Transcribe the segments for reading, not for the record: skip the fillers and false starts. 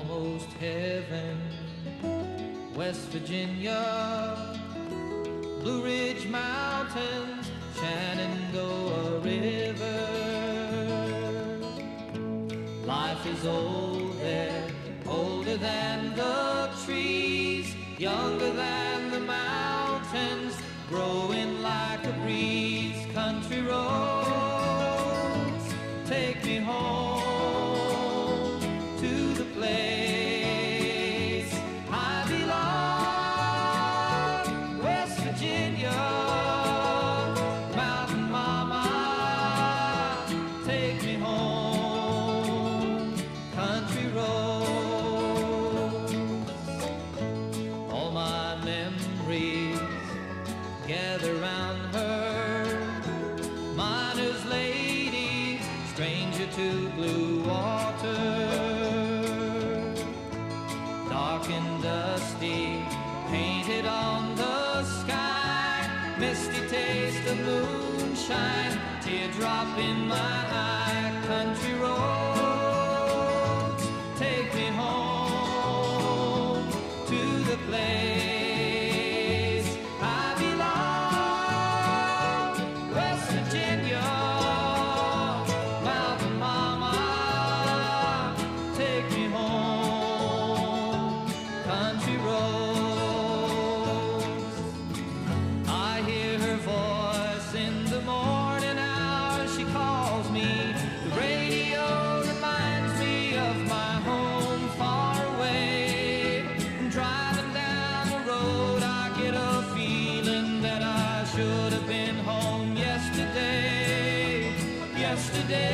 almost heaven. West Virginia, Blue Ridge Mountains, Shenandoah River. Life is old there, older than the trees, younger than the mountains, growing like a breeze. Country roads, take me home to the place I belong. West Virginia, Mountain Mama, take me home. Country roads, all my memories gather round her. Miner's lady, stranger to blue water. Dark and dusty, painted on the sky. Misty taste of moonshine, teardrop in my eye. Country roads, take me home to the place I belong. West Virginia, Mountain Mama, take me home. Country roads, I hear her voice in the morning hours. She calls me. The radio reminds me of my home far away. And driving down the road, I get a feeling that I should have been home yesterday. Yesterday,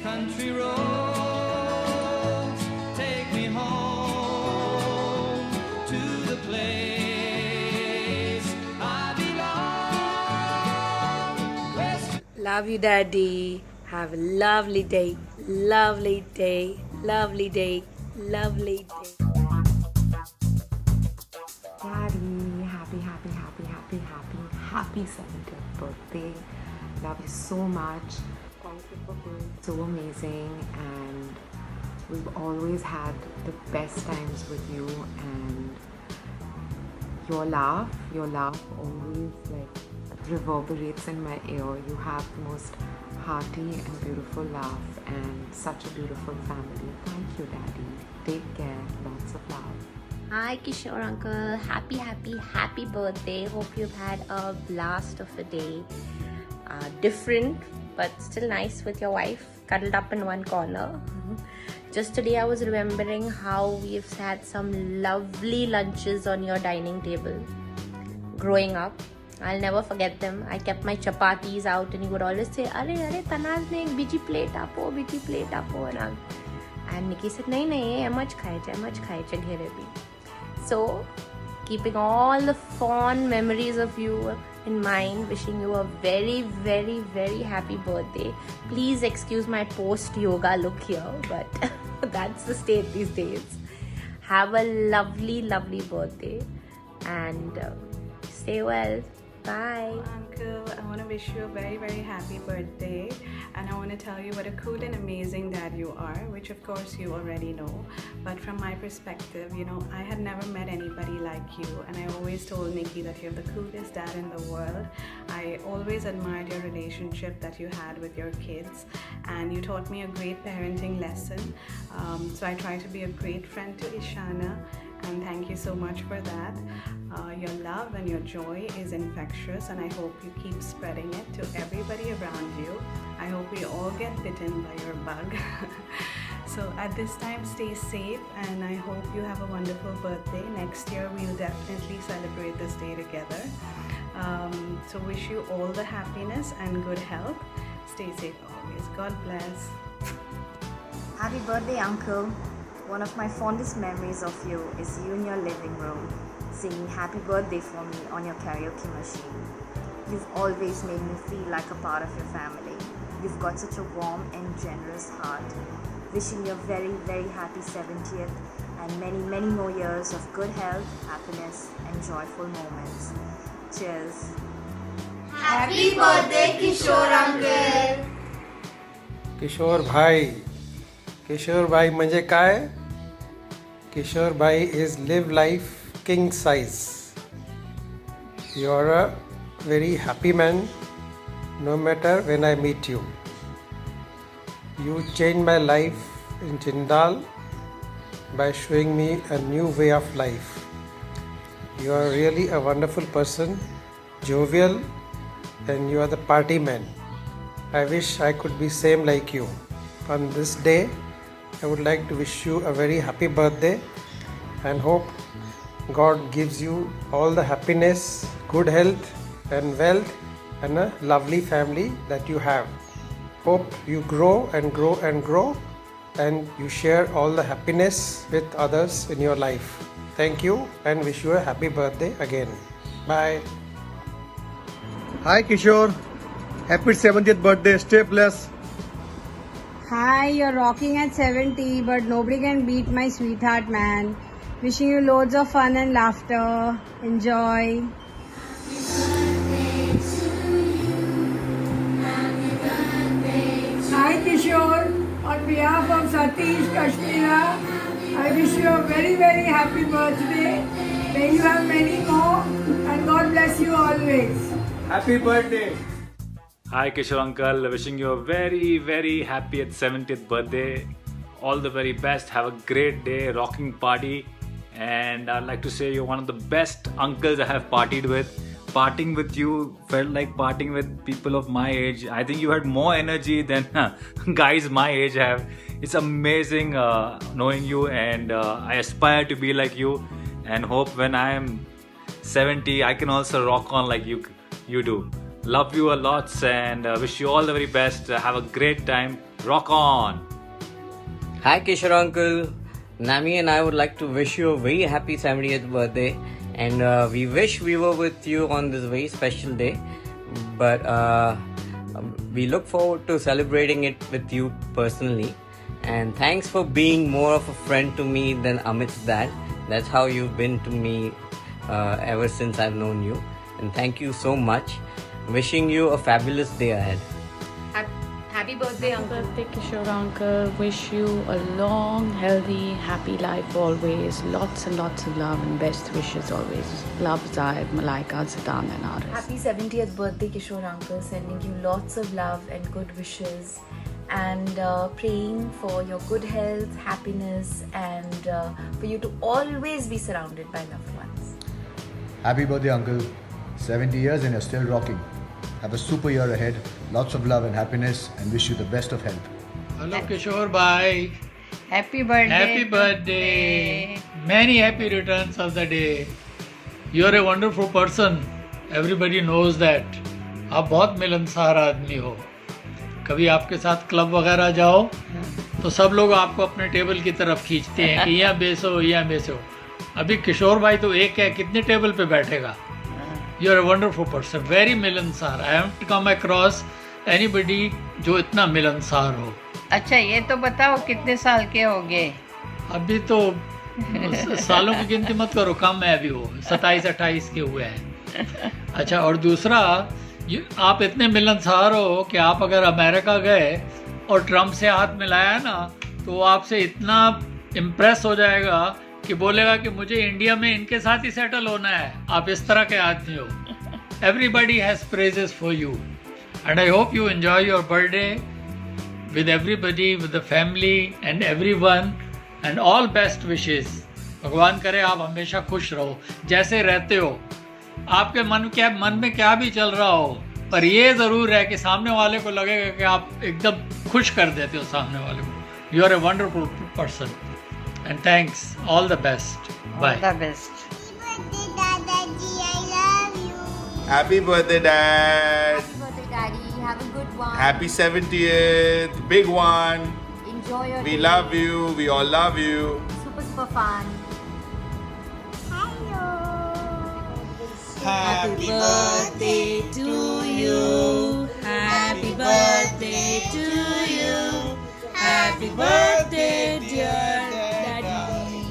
country roads, take me home to the place I belong. West. Love you, Daddy. Have a lovely day. Lovely day. Lovely day. Lovely day. Daddy, happy 70th birthday. Love you so much. Thank you for being so amazing, and we've always had the best times with you, and your laugh always like reverberates in my ear. You have the most hearty and beautiful laugh and such a beautiful family. Thank you, Daddy. Take care. Lots of love. Hi Kishore uncle, happy birthday. Hope you've had a blast of a day. Different but still nice with your wife, cuddled up in one corner. Just today I was remembering how we've had some lovely lunches on your dining table growing up. I'll never forget them. I kept my chapatis out and you would always say, Are Tanaz ne ek biji plate apo. And Nikki said, nahi, much khai ghere bhi. So, keeping all the fond memories of you in mind, wishing you a very, very, very happy birthday. Please excuse my post-yoga look here, but that's the state these days. Have a lovely, lovely birthday and stay well. Bye. Uncle, I want to wish you a very, very happy birthday, and I want to tell you what a cool and amazing dad you are, which of course you already know. But from my perspective, I had never met anybody like you, and I always told Nikki that you're the coolest dad in the world. I always admired your relationship that you had with your kids, and you taught me a great parenting lesson. So I try to be a great friend to Ishana, and thank you so much for that. Your love and your joy is infectious, and I hope you keep spreading it to everybody around you. I hope we all get bitten by your bug. So at this time, stay safe, and I hope you have a wonderful birthday. Next year we'll definitely celebrate this day together. So wish you all the happiness and good health. Stay safe always. God bless. Happy birthday, Uncle. One of my fondest memories of you is you in your living room singing happy birthday for me on your karaoke machine. You've always made me feel like a part of your family. You've got such a warm and generous heart. Wishing you a very, very happy 70th and many, many more years of good health, happiness and joyful moments. Cheers. Happy birthday, Kishore uncle. किशोर भाई किशोर भाई म्हणजे काय? किशोर भाई is live life king size. You are a very happy man no matter when I meet you. You changed my life in Jindal by showing me a new way of life. You are really a wonderful person, jovial, and you are the party man. I wish I could be same like you. On this day, I would like to wish you a very happy birthday and hope God gives you all the happiness, good health and wealth and a lovely family that you have. Hope you grow and grow and grow and you share all the happiness with others in your life. Thank you and wish you a happy birthday again. Bye. Hi Kishore, happy 70th birthday, stay blessed. Hi, you're rocking at 70, but nobody can beat my sweetheart, man. Wishing you loads of fun and laughter. Enjoy. Hi Kishore, on behalf of Satish Kashmira, I wish you a very very happy birthday. May you have many more and God bless you always. Happy birthday. Hi Kishore uncle, wishing you a very very happy 70th birthday. All the very best, have a great day, rocking party, and I'd like to say you're one of the best uncles I have partied with. Partying with you felt like partying with people of my age. I think you had more energy than guys my age have. It's amazing knowing you, and I aspire to be like you and hope when I am 70 I can also rock on like you do. Love you a lot and wish you all the very best. Have a great time. Rock on. Hi Kishore uncle. Nami and I would like to wish you a very happy 70th birthday, and we wish we were with you on this very special day, but we look forward to celebrating it with you personally. And thanks for being more of a friend to me than Amit's dad. That's how you've been to me ever since I've known you, and thank you so much. Wishing you a fabulous day ahead. Happy birthday, Uncle. Birthday, Kishore uncle. Wish you a long, healthy, happy life always. Lots and lots of love and best wishes always. Love, Zahid, Malaika, Zidan and Aris. Happy 70th birthday, Kishore uncle. Sending you lots of love and good wishes, and praying for your good health, happiness, and for you to always be surrounded by loved ones. Happy birthday, uncle. 70 years and you're still rocking. Have a super year ahead. Lots of love and happiness, and wish you the best of health. Hello Kishore, bye. Happy birthday. Happy birthday. Many happy returns of the day. You're a wonderful person. Everybody knows that. आप बहुत मिलनसार आदमी हो. कभी आपके साथ club वगैरह जाओ तो सब लोग आपको अपने टेबल की तरफ खींचते हैं कि यहाँ बेसो यहाँ बेसो. अभी किशोर भाई तो एक है, कितने टेबल पे बैठेगा. You're a wonderful person, very मिलनसार. I haven't come across anybody जो इतना मिलनसार हो. अच्छा ये तो बताओ कितने साल के हो गए? अभी तो सालों की गिनती मत करो, कम है अभी वो 27-28 के हुए हैं. अच्छा, और दूसरा आप इतने मिलनसार हो कि आप अगर अमेरिका गए और ट्रम्प से हाथ मिलाया ना तो वो आपसे इतना इम्प्रेस हो जाएगा कि बोलेगा कि मुझे इंडिया में इनके साथ ही सेटल होना है. आप इस तरह के आदमी हो. Everybody has praises for you, and I hope you enjoy your birthday with everybody, with the family and everyone, and all best wishes. भगवान करे आप हमेशा खुश रहो जैसे रहते हो. आपके मन में क्या भी चल रहा हो, पर ये ज़रूर है कि सामने वाले को लगेगा कि आप एकदम खुश कर देते हो सामने वाले को. You are a wonderful person. And thanks. All the best. Bye. All the best. Happy birthday, Dad. Happy birthday, Daddy. Have a good one. Happy 70th. Big one. Enjoy your We day. love you. We all love you. Super fun. Happy birthday to you. Happy birthday to you. Happy birthday, dear Daddy.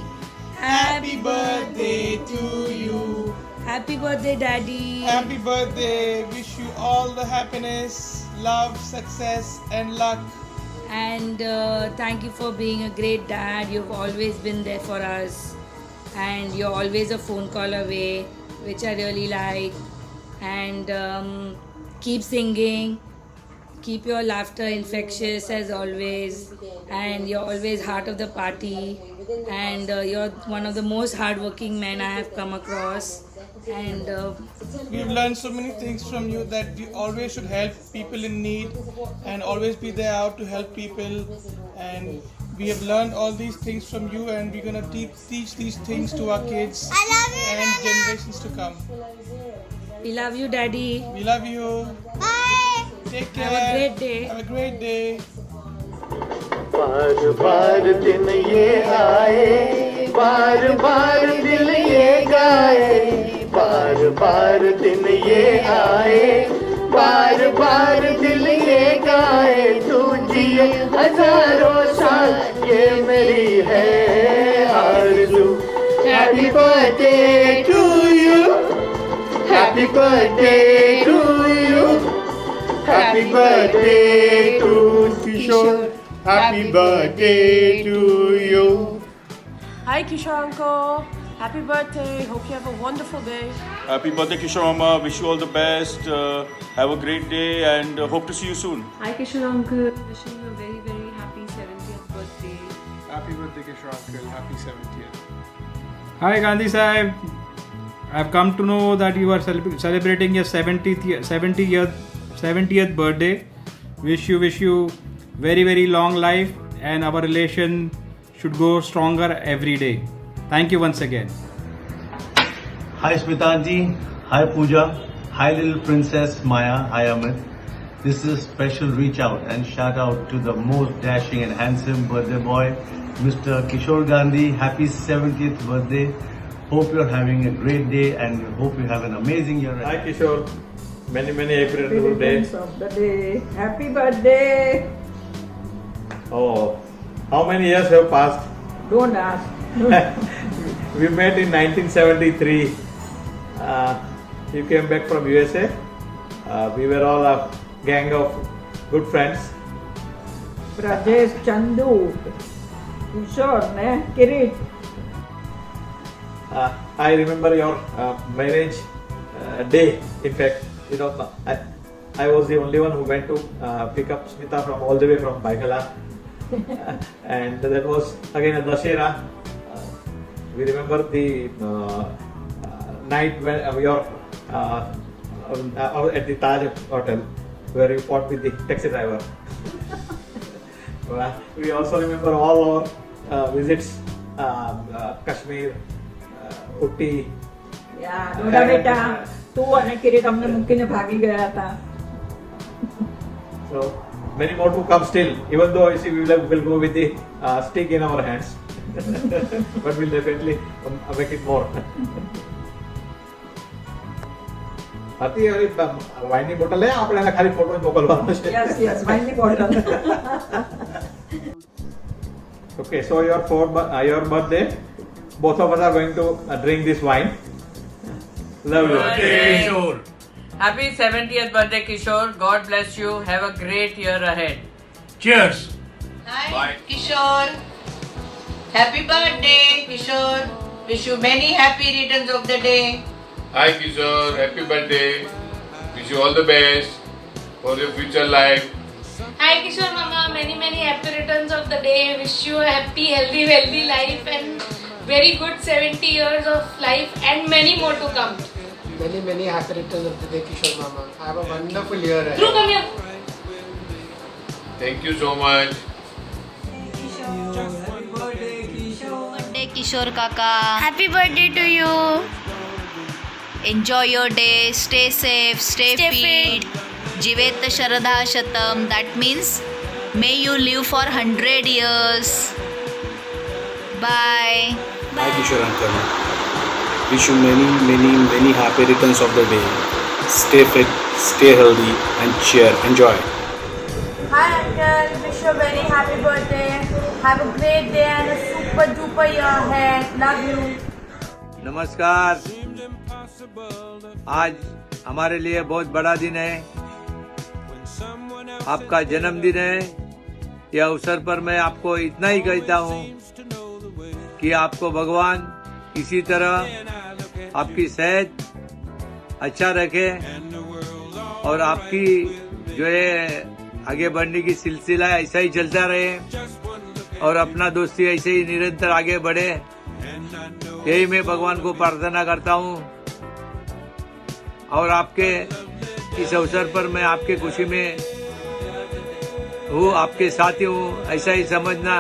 Happy birthday to you. Happy birthday, Daddy. Happy birthday. Wish you all the happiness, love, success, and luck. And thank you for being a great dad. You've always been there for us. And you're always a phone call away, which I really like. And keep singing. Keep your laughter infectious as always. And you're always heart of the party. And you're one of the most hardworking men I have come across. And we've learned so many things from you, that we always should help people in need and always be there out to help people. And we have learned all these things from you, and we're gonna teach these things to our kids and generations to come. We love you, Daddy. We love you. Bye. Take care. Have a great day. Have a great day. बार बार दिन ये आए, बार बार दिल ये गाए, बार बार दिन ये आए, बार बार दिल ये गाए, तू जिए हजारों साल, ये मेरी है आरज़ू। Happy birthday to you, happy birthday to you, happy birthday to Kishore. Happy birthday to you. Hi Kishore uncle, happy birthday. Hope you have a wonderful day. Happy birthday Kishore mama. Wish you all the best. Have a great day and hope to see you soon. Hi Kishore uncle, wishing you a very very happy 70th birthday. Happy birthday Kishore uncle. Happy 70th. Hi Gandhi Sahib. I've come to know that you are celebrating your 70th birthday. Wish you very very long life, and our relation should grow stronger every day. Thank you once again. Hi Smitaji, hi Pooja, hi little princess Maya, hi Amit. This is a special reach out and shout out to the most dashing and handsome birthday boy, Mr. Kishore Gandhi. Happy 70th birthday. Hope you're having a great day and hope you have an amazing year ahead. Hi Kishore, many happy birthdays of the day. Happy birthday. Oh, how many years have passed? Don't ask. We met in 1973. You came back from USA. We were all a gang of good friends. Rajesh, Chandu, Kishore, Kirit. I remember your marriage day. In fact, I was the only one who went to pick up Smita from all the way from Baigala. And that was again a Dashera. We remember the night when we were at the Taj Hotel, where you fought with the taxi driver. We also remember all our visits, Kashmir, Utti. Yeah, Doda beta, tu and Kirit हमने मुमकिन है भागी गया था. So many more to come still, even though we will go with the stick in our hands. But we'll definitely make it more. Hati wine ni bottle hai, आपने ना खाली photo मोकलवाना है. Yes, wine ni bottle. Okay, so your birthday, both of us are going to drink this wine. Love you. Kishore. Happy 70th birthday, Kishore. God bless you. Have a great year ahead. Cheers. Hi, Bye. Kishore. Happy birthday, Kishore. Wish you many happy returns of the day. Hi Kishore, happy birthday. Wish you all the best for your future life. Hi Kishore Mama, many happy returns of the day. Wish you a happy, healthy, wealthy life and very good 70 years of life and many more to come. Many happy returns of the day, Kishore Mama. Have a wonderful year ahead. Dhruv, come here. Thank you so much. Birthday Kishore Kaka. Happy birthday to you. Enjoy your day. Stay safe. Stay fit. Jivet Sharadha Shatam. That means may you live for 100 years. Bye. Hi Kishore Uncle. Wish you many happy returns of the day. Stay fit, stay healthy and cheer. Enjoy. Hi Uncle, wish you a very happy birthday. Have a great day and a super duper year ahead. Love you. नमस्कार. आज हमारे लिए बहुत बड़ा दिन है. आपका जन्मदिन है यह अवसर पर मैं आपको इतना ही कहता हूँ कि आपको भगवान इसी तरह आपकी सेहत अच्छा रखे और आपकी जो है आगे बढ़ने की सिलसिला ऐसा ही चलता रहे और अपना दोस्ती ऐसे ही निरंतर आगे बढ़े, यही मैं भगवान को प्रार्थना करता हूँ। और आपके इस अवसर पर मैं आपके खुशी में हूँ, आपके साथ ही हूँ, ऐसा ही समझना।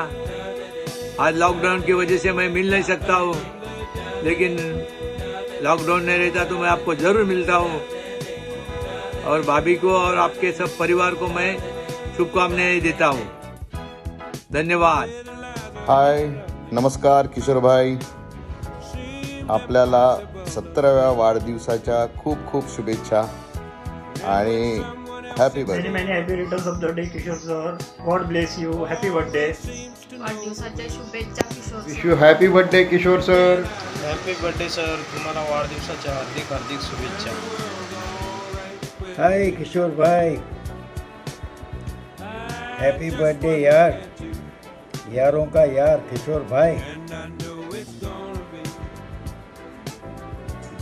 आज लॉकडाउन की वजह से मैं मिल नहीं सकता हूँ, लेकिन लॉकडाउन नहीं रहता तो मैं आपको जरूर मिलता हूँ। और भाभी को और आपके सब परिवार को मैं शुभकामनाएं देता हूँ। धन्यवाद। हाय, नमस्कार किशोर भाई, आपल्याला 17व्या वाढदिवसाच्या खूप खूप शुभेच्छा आणि happy birthday. Many happy returns of the day, Kishore sir. God bless you. Happy birthday. वाढदिवसाच्या शुभेच्छा Kishor wish you happy birthday Kishor sir. Happy birthday sir, तुम्हाला वाढदिवसाच्या हार्दिक हार्दिक शुभेच्छा. हाय किशोर भाई, हैप्पी बर्थडे यार, यारों का यार किशोर भाई.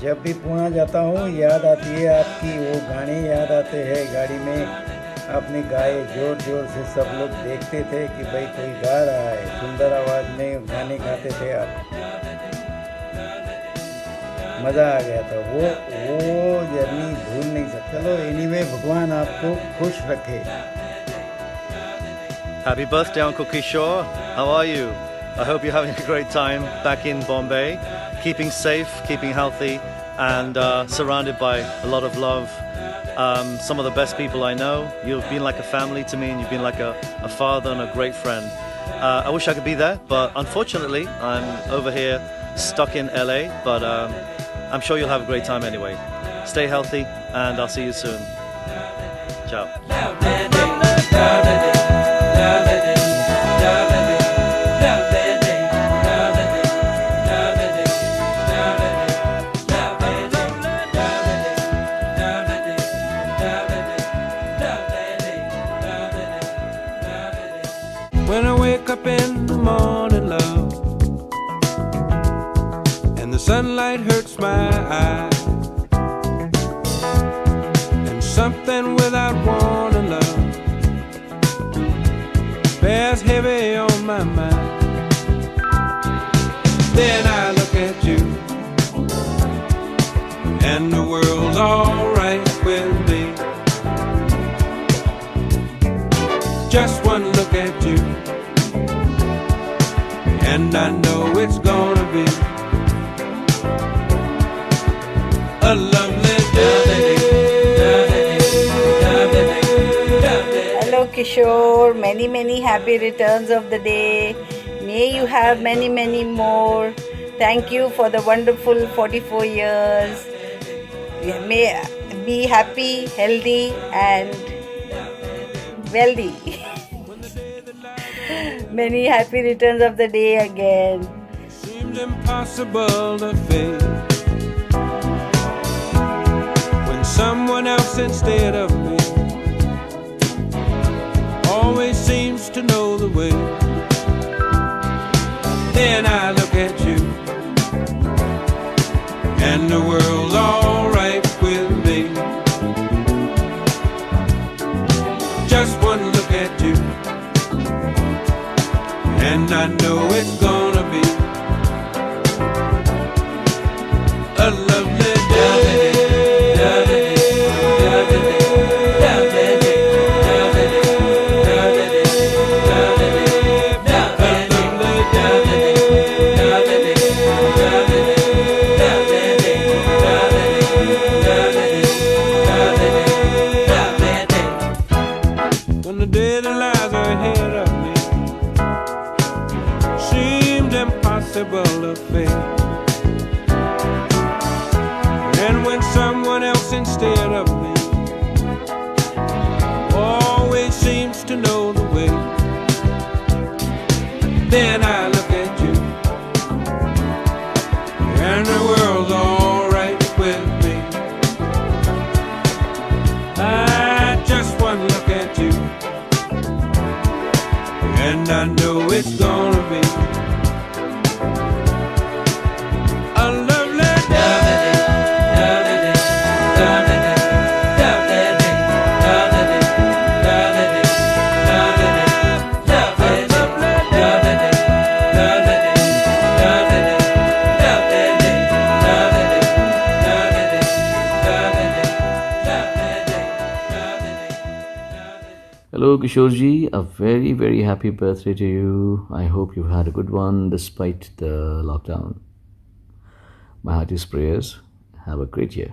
जब भी पुणे जाता हूँ याद आती है आपकी, वो गाने याद आते हैं. गाड़ी में आपने गाए, जोर जोर से सब लोग देखते थे कि भाई कोई गा रहा है, सुंदर आवाज़ में गाने गाते थे आप. मज़ा आ गया था. वो जर्नी भूल नहीं सकता. चलो एनीवे, भगवान आपको खुश रखे. Happy birthday, Uncle Kishore. How are you? I hope you're having a great time back in Bombay. Keeping safe, keeping healthy, and surrounded by a lot of love. Some of the best people I know. You've been like a family to me, and you've been like a father and a great friend. I wish I could be there, but unfortunately, I'm over here stuck in LA. But I'm sure you'll have a great time anyway. Stay healthy, and I'll see you soon. Ciao. When I wake up in the morning, love, and the sunlight hurts my eyes, and something without warning, love, bears heavy on my mind. Then I look at you, and the world's alright with me. Just one look at you, and I know it's gonna be a lovely day. Hello Kishore, many happy returns of the day. May you have many more. Thank you for the wonderful 44 years. May be happy, healthy and wealthy. Many happy returns of the day again. Seems impossible to face when someone else instead of me always seems to know the way. Then I look at you, and the world's alright with me. Just one look at you, and I know it's gonna be a lovely day. When the day that lies ahead of me seemed impossible to face, and when someone else instead of me always seems to know the way, then I look at you, and the world's alright with me. I just one look at you, and I know it's gonna be a lovely day. Hello Kishore ji, a very very happy birthday to you. I hope you've had a good one despite the lockdown. My heartiest prayers. Have a great year.